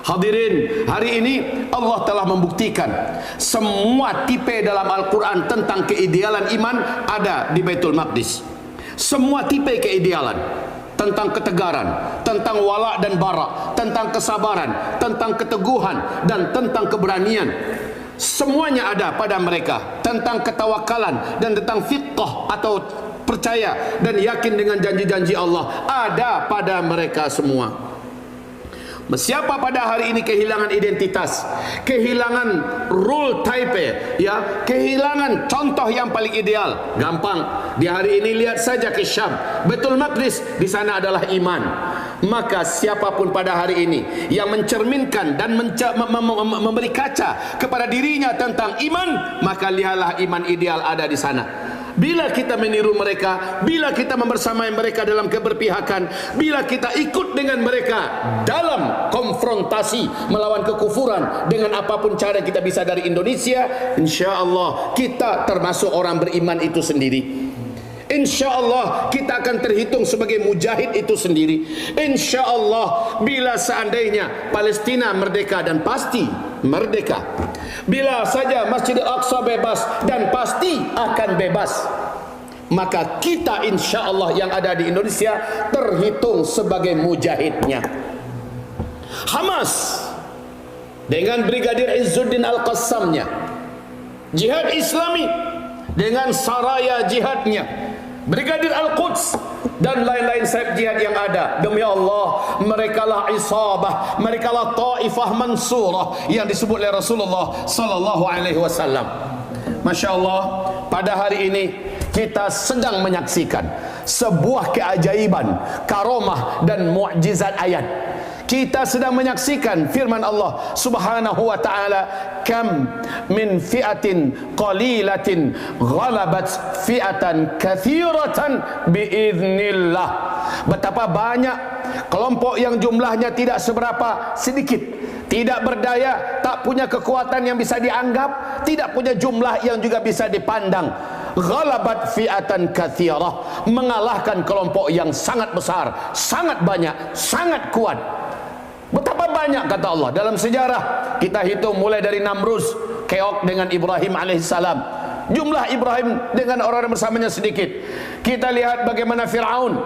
Hadirin, hari ini Allah telah membuktikan semua tipe dalam Al-Quran tentang keidealan iman ada di Baitul Maqdis. Semua tipe keidealan tentang ketegaran, tentang wala dan bara, tentang kesabaran, tentang keteguhan, dan tentang keberanian. Semuanya ada pada mereka. Tentang ketawakalan dan tentang fiqh atau percaya dan yakin dengan janji-janji Allah ada pada mereka semua. Siapa pada hari ini kehilangan identitas, kehilangan rule type, ya, kehilangan contoh yang paling ideal, gampang. Di hari ini lihat saja ke Syam, Baitul Maqdis, di sana adalah iman. Maka siapapun pada hari ini yang mencerminkan dan memberi kaca kepada dirinya tentang iman, maka lihatlah iman ideal ada di sana. Bila kita meniru mereka, bila kita membersamai mereka dalam keberpihakan, bila kita ikut dengan mereka dalam konfrontasi melawan kekufuran dengan apapun cara kita bisa dari Indonesia, insya-Allah kita termasuk orang beriman itu sendiri. InsyaAllah kita akan terhitung sebagai mujahid itu sendiri. InsyaAllah bila seandainya Palestina merdeka, dan pasti merdeka, bila saja Masjid Al-Aqsa bebas, dan pasti akan bebas, maka kita insyaAllah yang ada di Indonesia terhitung sebagai mujahidnya. Hamas dengan Brigadir Izzuddin Al-Qassamnya, Jihad Islami dengan Saraya Jihadnya, Brigadir Al-Quds dan lain-lain sayap jihad yang ada. Demi Allah, merekalah isabah, merekalah taifah mansurah yang disebut oleh Rasulullah sallallahu alaihi wasallam. Masya Allah, pada hari ini kita sedang menyaksikan sebuah keajaiban, karomah dan mukjizat ayat. Kita sedang menyaksikan firman Allah Subhanahu wa taala, kam min fi'atin qalilatin ghalabat fi'atan katsiratan biiznillah. Betapa banyak kelompok yang jumlahnya tidak seberapa, sedikit, tidak berdaya, tak punya kekuatan yang bisa dianggap, tidak punya jumlah yang juga bisa dipandang. Ghalabat fi'atan katsirah, mengalahkan kelompok yang sangat besar, sangat banyak, sangat kuat. Betapa banyak, kata Allah, dalam sejarah kita hitung mulai dari Namrus, keok dengan Ibrahim alaihissalam, jumlah Ibrahim dengan orang-orang bersamanya sedikit. Kita lihat bagaimana Fir'aun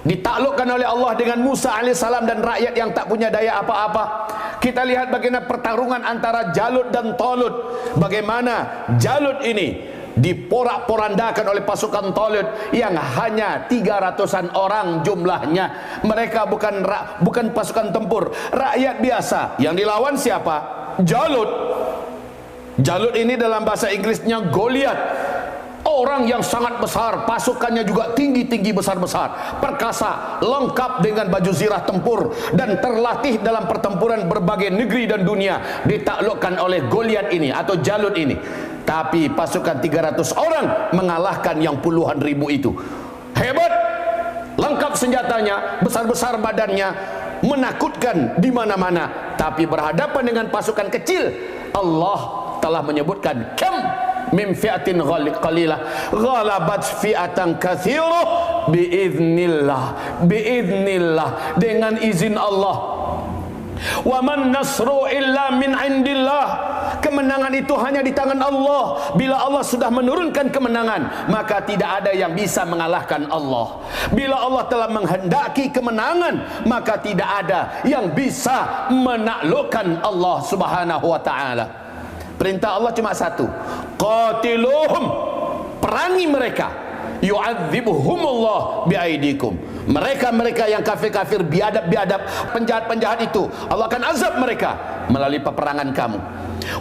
ditaklukkan oleh Allah dengan Musa alaihissalam dan rakyat yang tak punya daya apa-apa. Kita lihat bagaimana pertarungan antara Jalut dan Talut, bagaimana Jalut ini diporak-porandakan oleh pasukan Talut yang hanya 300-an orang jumlahnya. Mereka bukan pasukan tempur, rakyat biasa. Yang dilawan siapa? Jalut. Jalut ini dalam bahasa Inggrisnya Goliat, orang yang sangat besar, pasukannya juga tinggi-tinggi, besar-besar, perkasa, lengkap dengan baju zirah tempur, dan terlatih dalam pertempuran berbagai negeri dan dunia. Ditaklukkan oleh Goliat ini atau Jalut ini. Tapi pasukan 300 orang mengalahkan yang puluhan ribu itu. Hebat, lengkap senjatanya, besar-besar badannya, menakutkan di mana-mana. Tapi berhadapan dengan pasukan kecil, Allah telah menyebutkan kam min fi'atin qalilah ghalabat fi'atan katsirah biiznillah, biiznillah, dengan izin Allah. Wa man nasru illa min indillah. Kemenangan itu hanya di tangan Allah. Bila Allah sudah menurunkan kemenangan, maka tidak ada yang bisa mengalahkan Allah. Bila Allah telah menghendaki kemenangan, maka tidak ada yang bisa menaklukkan Allah Subhanahu wa taala. Perintah Allah cuma satu, qatiluhum, perangi mereka, yu'adzibuhumullah biaidikum. Mereka-mereka yang kafir-kafir, biadab-biadab, penjahat-penjahat itu, Allah akan azab mereka melalui peperangan kamu.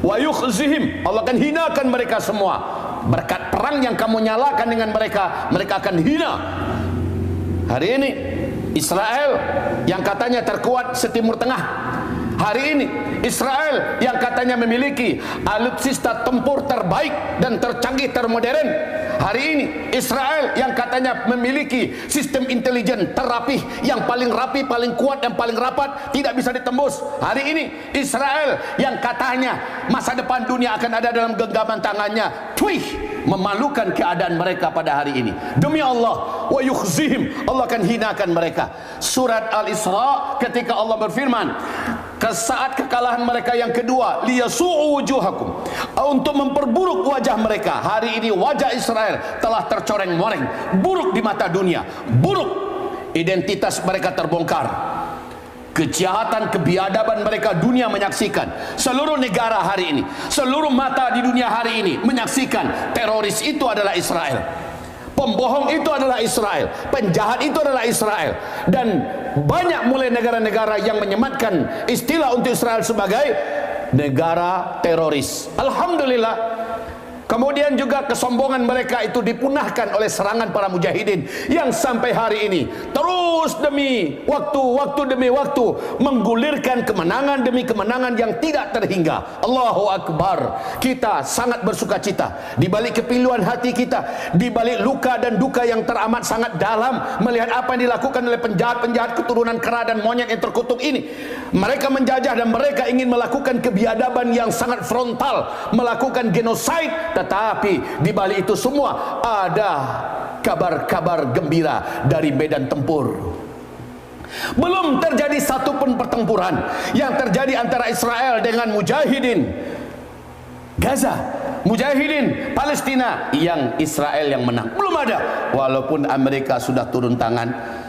Wa yukhzihim, Allah akan hinakan mereka semua. Berkat perang yang kamu nyalakan dengan mereka, mereka akan hina. Hari ini Israel yang katanya terkuat setimur tengah, hari ini Israel yang katanya memiliki alutsista tempur terbaik dan tercanggih, termodern, hari ini Israel yang katanya memiliki sistem intelijen terapih, yang paling rapi, paling kuat, dan paling rapat, tidak bisa ditembus. Hari ini Israel yang katanya masa depan dunia akan ada dalam genggaman tangannya. Twih, memalukan keadaan mereka pada hari ini. Demi Allah, wa yukhzihim, Allah akan hinakan mereka. Surat Al-Isra ketika Allah berfirman, ke saat kekalahan mereka yang kedua, liyasu'u wujuhakum, untuk memperburuk wajah mereka. Hari ini wajah Israel telah tercoreng-moreng, buruk di mata dunia, buruk, identitas mereka terbongkar, kejahatan, kebiadaban mereka dunia menyaksikan. Seluruh negara hari ini, seluruh mata di dunia hari ini menyaksikan teroris itu adalah Israel, pembohong itu adalah Israel, penjahat itu adalah Israel. Dan banyak mulai negara-negara yang menyematkan istilah untuk Israel sebagai negara teroris. Alhamdulillah. Kemudian juga kesombongan mereka itu dipunahkan oleh serangan para mujahidin yang sampai hari ini terus demi waktu demi waktu menggulirkan kemenangan demi kemenangan yang tidak terhingga. Allahu Akbar. Kita sangat bersuka cita di balik kepiluan hati kita, di balik luka dan duka yang teramat sangat dalam melihat apa yang dilakukan oleh penjahat-penjahat keturunan kera dan monyet yang terkutuk ini. Mereka menjajah dan mereka ingin melakukan kebiadaban yang sangat frontal, melakukan genosid. Tetapi di balik itu semua ada kabar-kabar gembira dari medan tempur. Belum terjadi satu pun pertempuran yang terjadi antara Israel dengan mujahidin Gaza, mujahidin Palestina, yang Israel yang menang. Belum ada. Walaupun Amerika sudah turun tangan.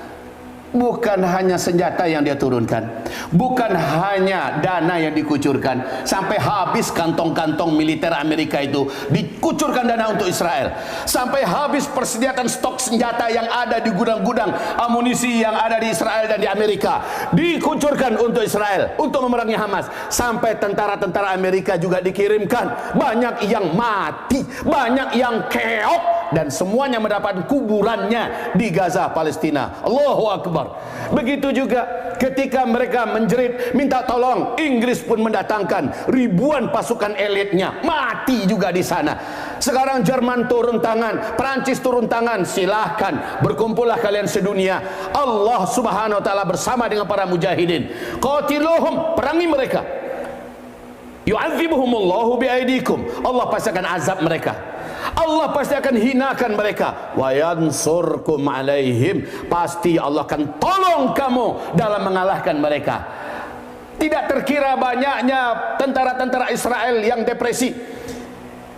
Bukan hanya senjata yang dia turunkan, bukan hanya dana yang dikucurkan, sampai habis kantong-kantong militer Amerika itu dikucurkan dana untuk Israel, sampai habis persediaan stok senjata yang ada di gudang-gudang amunisi yang ada di Israel dan di Amerika dikucurkan untuk Israel untuk memerangi Hamas. Sampai tentara-tentara Amerika juga dikirimkan, banyak yang mati, banyak yang keok, dan semuanya mendapat kuburannya di Gaza, Palestina. Allahu Akbar. Begitu juga ketika mereka menjerit minta tolong, Inggris pun mendatangkan ribuan pasukan elitnya, mati juga di sana. Sekarang Jerman turun tangan, Perancis turun tangan. Silahkan, berkumpullah kalian sedunia. Allah Subhanahu wa taala bersama dengan para mujahidin. Qatiluhum, perangi mereka. Yu'adzibuhumullahu biaidikum, Allah pasti akan azab mereka, Allah pasti akan hinakan mereka. Wa yansurkum alaihim, pasti Allah akan tolong kamu dalam mengalahkan mereka. Tidak terkira banyaknya tentara-tentara Israel yang depresi,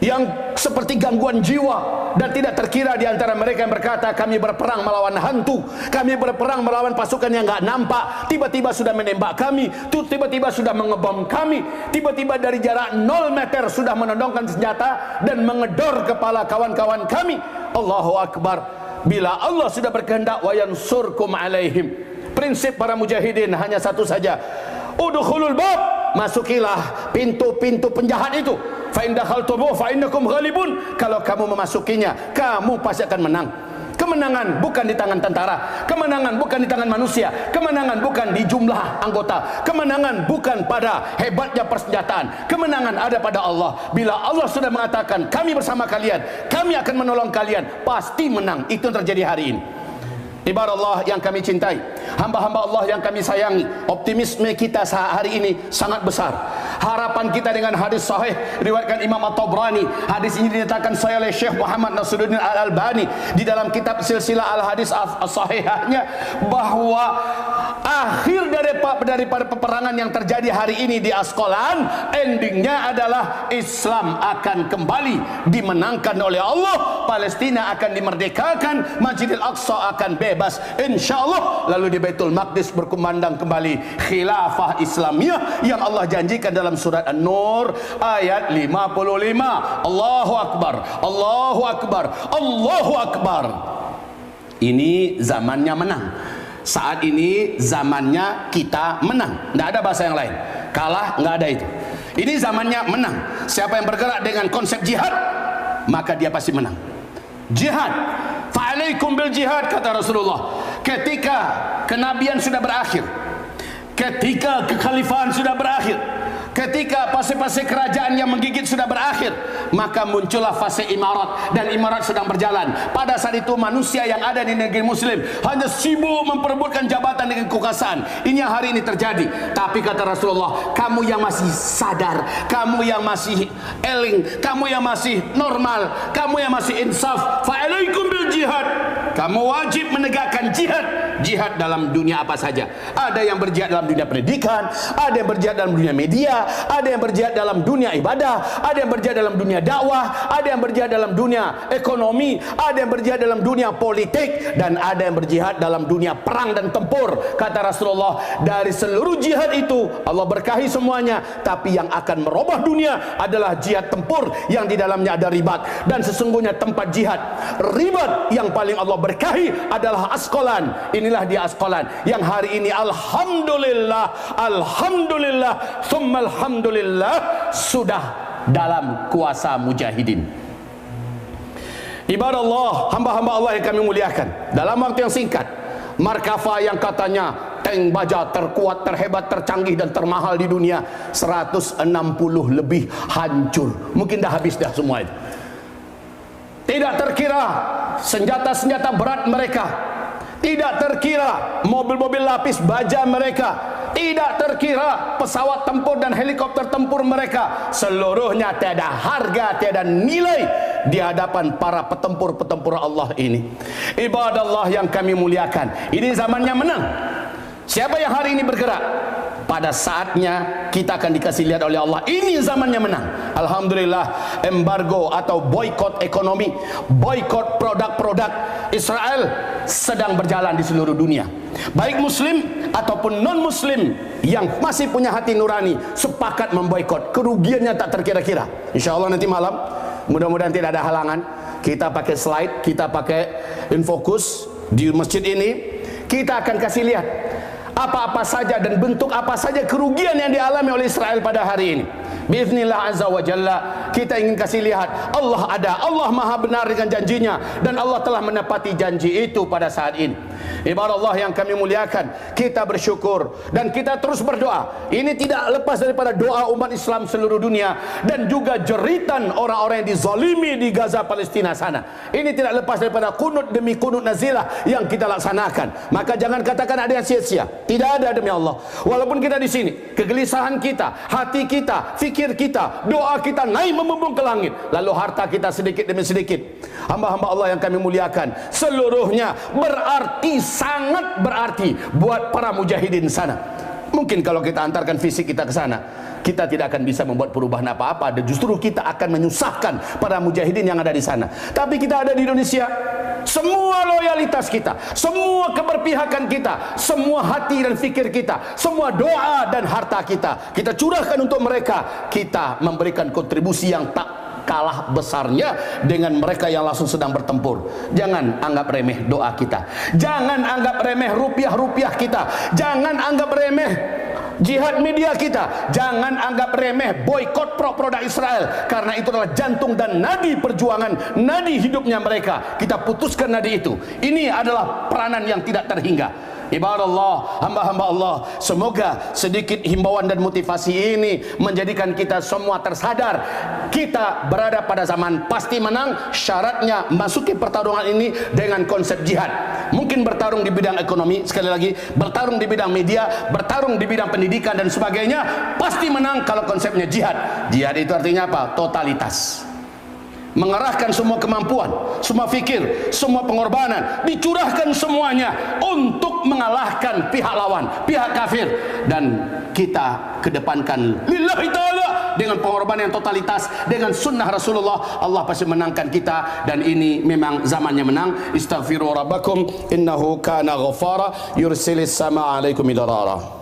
yang seperti gangguan jiwa, dan tidak terkira di antara mereka yang berkata kami berperang melawan hantu, kami berperang melawan pasukan yang nggak nampak, tiba-tiba sudah menembak kami, tiba-tiba sudah mengebom kami, tiba-tiba dari jarak 0 meter sudah menodongkan senjata dan mengedor kepala kawan-kawan kami. Allahu Akbar. Bila Allah sudah berkehendak, wa yansurkum alaihim, prinsip para mujahidin hanya satu saja, udkhulul bab, masukilah pintu-pintu penjahat itu. Fa in dakhaltum fa innakum ghalibun, kalau kamu memasukinya kamu pasti akan menang. Kemenangan bukan di tangan tentara, kemenangan bukan di tangan manusia, kemenangan bukan di jumlah anggota, kemenangan bukan pada hebatnya persenjataan, kemenangan ada pada Allah. Bila Allah sudah mengatakan kami bersama kalian, kami akan menolong kalian, pasti menang. Itu yang terjadi hari ini. Ibarat Allah yang kami cintai, hamba-hamba Allah yang kami sayangi, optimisme kita hari ini sangat besar. Harapan kita dengan hadis sahih riwayatkan Imam At-Tabrani. Hadis ini dinyatakan sahih oleh Syekh Muhammad Nasiruddin Al-Albani di dalam kitab Silsilah Al-Hadis As-Sahihahnya, bahwa akhir daripada peperangan yang terjadi hari ini di Asqalan, endingnya adalah Islam akan kembali dimenangkan oleh Allah, Palestina akan dimerdekakan, Masjidil Aqsa akan bebas insyaallah, lalu di Baitul Maqdis berkumandang kembali khilafah Islamiyah yang Allah janjikan dalam surat An-Nur ayat 55. Allahu Akbar, Allahu Akbar, Allahu Akbar. Ini zamannya menang. Saat ini zamannya kita menang. Tidak ada bahasa yang lain. Kalah, nggak ada itu. Ini zamannya menang. Siapa yang bergerak dengan konsep jihad, maka dia pasti menang. Jihad, fa'alaikum bil jihad, kata Rasulullah. Ketika kenabian sudah berakhir, ketika kekhalifahan sudah berakhir, ketika fase-fase kerajaan yang menggigit sudah berakhir, maka muncullah fase imarat, dan imarat sedang berjalan. Pada saat itu manusia yang ada di negeri muslim hanya sibuk memperebutkan jabatan dengan kekuasaan. Ini yang hari ini terjadi. Tapi kata Rasulullah, kamu yang masih sadar, kamu yang masih eling, kamu yang masih normal, kamu yang masih insaf, fa'alaikum bil jihad, kamu wajib menegakkan jihad jihad dalam dunia apa saja. Ada yang berjihad dalam dunia pendidikan, ada yang berjihad dalam dunia media, ada yang berjihad dalam dunia ibadah, ada yang berjihad dalam dunia dakwah, ada yang berjihad dalam dunia ekonomi, ada yang berjihad dalam dunia politik, dan ada yang berjihad dalam dunia perang dan tempur. Kata Rasulullah, dari seluruh jihad itu Allah berkahi semuanya, tapi yang akan merubah dunia adalah jihad tempur yang di dalamnya ada ribat. Dan sesungguhnya tempat jihad ribat yang paling Allah berkahi adalah Asqalan. Inilah dia Asqalan yang hari ini alhamdulillah, alhamdulillah, summa alhamdulillah, sudah dalam kuasa mujahidin. Ibadah Allah, hamba-hamba Allah yang kami muliakan, dalam waktu yang singkat, Markava yang katanya tank baja terkuat, terhebat, tercanggih dan termahal di dunia, 160 lebih hancur. Mungkin dah habis dah semua itu. Tidak terkira senjata-senjata berat mereka, tidak terkira mobil-mobil lapis baja mereka, tidak terkira pesawat tempur dan helikopter tempur mereka. Seluruhnya tiada harga, tiada nilai di hadapan para petempur-petempur Allah ini. Ibadah Allah yang kami muliakan, ini zamannya menang. Siapa yang hari ini bergerak, pada saatnya kita akan dikasih lihat oleh Allah. Ini zamannya menang. Alhamdulillah, embargo atau boykot ekonomi, boykot produk-produk Israel sedang berjalan di seluruh dunia. Baik muslim ataupun non muslim yang masih punya hati nurani sepakat memboykot. Kerugiannya tak terkira-kira. Insya Allah nanti malam, mudah-mudahan tidak ada halangan, kita pakai slide, kita pakai infokus di masjid ini, kita akan kasih lihat apa-apa saja dan bentuk apa saja kerugian yang dialami oleh Israel pada hari ini. Biiznillah azza wa jalla, kita ingin kasih lihat Allah ada, Allah maha benar dengan janjinya, dan Allah telah menepati janji itu pada saat ini. Ibadah Allah yang kami muliakan, kita bersyukur dan kita terus berdoa. Ini tidak lepas daripada doa umat Islam seluruh dunia dan juga jeritan orang-orang yang dizalimi di Gaza Palestina sana. Ini tidak lepas daripada kunut demi kunut nazilah yang kita laksanakan. Maka jangan katakan ada yang sia-sia. Tidak ada, demi Allah. Walaupun kita di sini, kegelisahan kita, hati kita, fikir kita, doa kita naik membumbung ke langit. Lalu harta kita sedikit demi sedikit. Hamba-hamba Allah yang kami muliakan, seluruhnya berarti, sangat berarti buat para mujahidin sana. Mungkin kalau kita antarkan fisik kita ke sana, kita tidak akan bisa membuat perubahan apa-apa, dan justru kita akan menyusahkan para mujahidin yang ada di sana. Tapi kita ada di Indonesia, semua loyalitas kita, semua keberpihakan kita, semua hati dan fikir kita, semua doa dan harta kita, kita curahkan untuk mereka. Kita memberikan kontribusi yang tak kalah besarnya dengan mereka yang langsung sedang bertempur. Jangan anggap remeh doa kita, jangan anggap remeh rupiah-rupiah kita, jangan anggap remeh jihad media kita, jangan anggap remeh boykot produk Israel, karena itu adalah jantung dan nadi perjuangan, nadi hidupnya mereka. Kita putuskan nadi itu. Ini adalah peranan yang tidak terhingga. Ibadah Allah, hamba-hamba Allah, semoga sedikit himbauan dan motivasi ini menjadikan kita semua tersadar kita berada pada zaman pasti menang. Syaratnya masuki pertarungan ini dengan konsep jihad. Mungkin bertarung di bidang ekonomi, sekali lagi bertarung di bidang media, bertarung di bidang pendidikan dan sebagainya, pasti menang kalau konsepnya jihad. Jihad itu artinya apa? Totalitas. Mengerahkan semua kemampuan, semua fikir, semua pengorbanan, dicurahkan semuanya untuk mengalahkan pihak lawan, pihak kafir, dan kita kedepankan lillahi ta'ala dengan pengorbanan yang totalitas, dengan sunnah Rasulullah. Allah pasti menangkan kita, dan ini memang zamannya menang. Istaghfiru rabbakum innahu kana ghafara yursilis sama alaikum idarara.